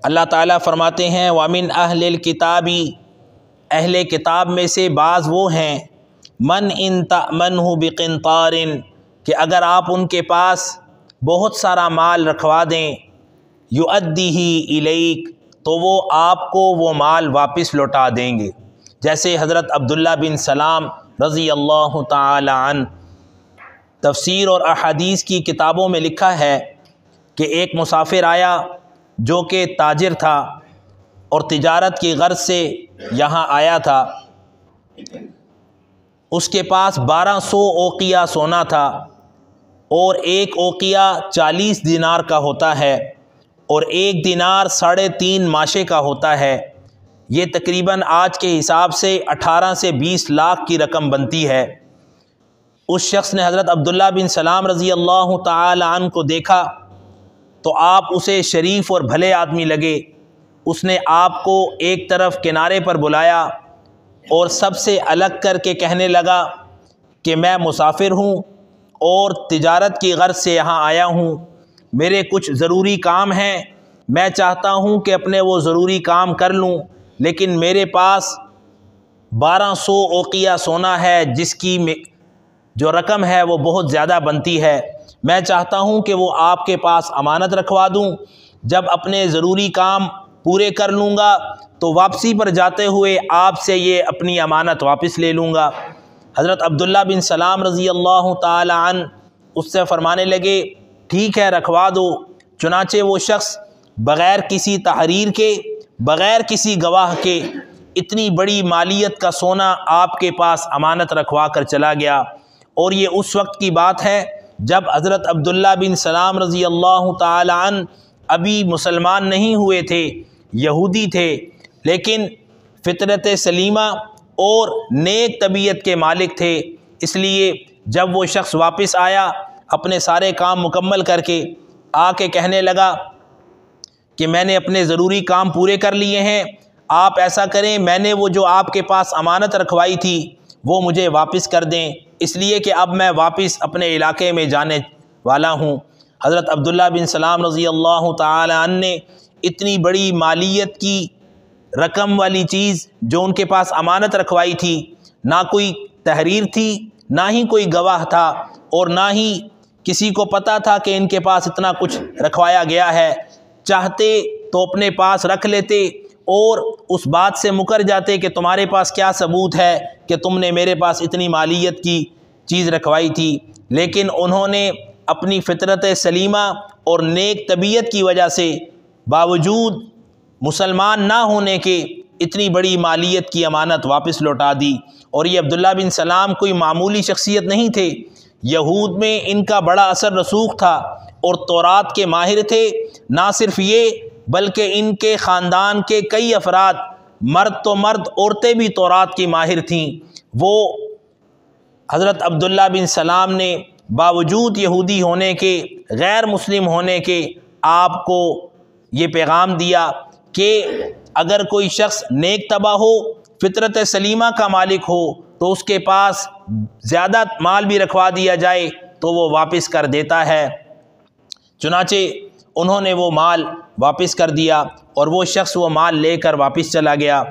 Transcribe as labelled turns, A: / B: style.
A: اللہ تعالیٰ فرماتے ہیں وَمِنْ أَهْلِ الْكِتَابِ، اہل کتاب میں سے بعض وہ ہیں من ان تأمنہ بقنطار، کہ اگر آپ ان کے پاس بہت سارا مال رکھوا دیں، یؤدیہ الیک، تو وہ آپ کو وہ مال واپس لوٹا دیں گے۔ جیسے حضرت عبداللہ بن سلام رضی اللہ تعالی عنہ، تفسیر اور احادیث کی کتابوں میں لکھا ہے کہ ایک مسافر آیا جو کہ تاجر تھا اور تجارت کی غرض سے یہاں آیا تھا۔ اس کے پاس 1200 اوقیہ سونا تھا، اور ایک اوقیہ 40 دینار کا ہوتا ہے، اور ایک دینار 3.5 ماشے کا ہوتا ہے۔ یہ تقریباً آج کے حساب سے 18 سے 20 لاکھ کی رقم بنتی ہے۔ اس شخص نے حضرت عبداللہ بن سلام رضی اللہ تعالی عنہ کو دیکھا تو آپ اسے شریف اور بھلے آدمی لگے۔ اس نے آپ کو ایک طرف کنارے پر بلایا اور سب سے الگ کر کے کہنے لگا کہ میں مسافر ہوں اور تجارت کی غرض سے یہاں آیا ہوں، میرے کچھ ضروری کام ہیں، میں چاہتا ہوں کہ اپنے وہ ضروری کام کر لوں، لیکن میرے پاس 1200 اوقیہ سونا ہے جس کی جو رقم ہے وہ بہت زیادہ بنتی ہے۔ میں چاہتا ہوں کہ وہ آپ کے پاس امانت رکھوا دوں، جب اپنے ضروری کام پورے کر لوں گا تو واپسی پر جاتے ہوئے آپ سے یہ اپنی امانت واپس لے لوں گا۔ حضرت عبداللہ بن سلام رضی اللہ تعالی عنہ اس سے فرمانے لگے ٹھیک ہے رکھوا دو۔ چنانچہ وہ شخص بغیر کسی تحریر کے، بغیر کسی گواہ کے اتنی بڑی مالیت کا سونا آپ کے پاس امانت رکھوا کر چلا گیا۔ اور یہ اس وقت کی بات ہے جب حضرت عبداللہ بن سلام رضی اللہ تعالی عنہ ابھی مسلمان نہیں ہوئے تھے، یہودی تھے، لیکن فطرت سلیمہ اور نیک طبیعت کے مالک تھے۔ اس لیے جب وہ شخص واپس آیا اپنے سارے کام مکمل کر کے، آ کے کہنے لگا کہ میں نے اپنے ضروری کام پورے کر لیے ہیں، آپ ایسا کریں میں نے وہ جو آپ کے پاس امانت رکھوائی تھی وہ مجھے واپس کر دیں، اس لیے کہ اب میں واپس اپنے علاقے میں جانے والا ہوں۔ حضرت عبداللہ بن سلام رضی اللہ تعالی عنہ نے اتنی بڑی مالیت کی رقم والی چیز جو ان کے پاس امانت رکھوائی تھی، نہ کوئی تحریر تھی، نہ ہی کوئی گواہ تھا، اور نہ ہی کسی کو پتہ تھا کہ ان کے پاس اتنا کچھ رکھوایا گیا ہے، چاہتے تو اپنے پاس رکھ لیتے اور اس بات سے مکر جاتے کہ تمہارے پاس کیا ثبوت ہے کہ تم نے میرے پاس اتنی مالیت کی چیز رکھوائی تھی، لیکن انہوں نے اپنی فطرت سلیمہ اور نیک طبیعت کی وجہ سے باوجود مسلمان نہ ہونے کے اتنی بڑی مالیت کی امانت واپس لوٹا دی۔ اور یہ عبداللہ بن سلام کوئی معمولی شخصیت نہیں تھے، یہود میں ان کا بڑا اثر رسوخ تھا اور تورات کے ماہر تھے۔ نہ صرف یہ بلکہ ان کے خاندان کے کئی افراد، مرد تو مرد، عورتیں بھی تورات کی ماہر تھیں۔ وہ حضرت عبداللہ بن سلام نے باوجود یہودی ہونے کے، غیر مسلم ہونے کے، آپ کو یہ پیغام دیا کہ اگر کوئی شخص نیک طبع ہو، فطرت سلیمہ کا مالک ہو، تو اس کے پاس زیادہ مال بھی رکھوا دیا جائے تو وہ واپس کر دیتا ہے۔ چنانچہ انہوں نے وہ مال واپس کر دیا اور وہ شخص وہ مال لے کر واپس چلا گیا۔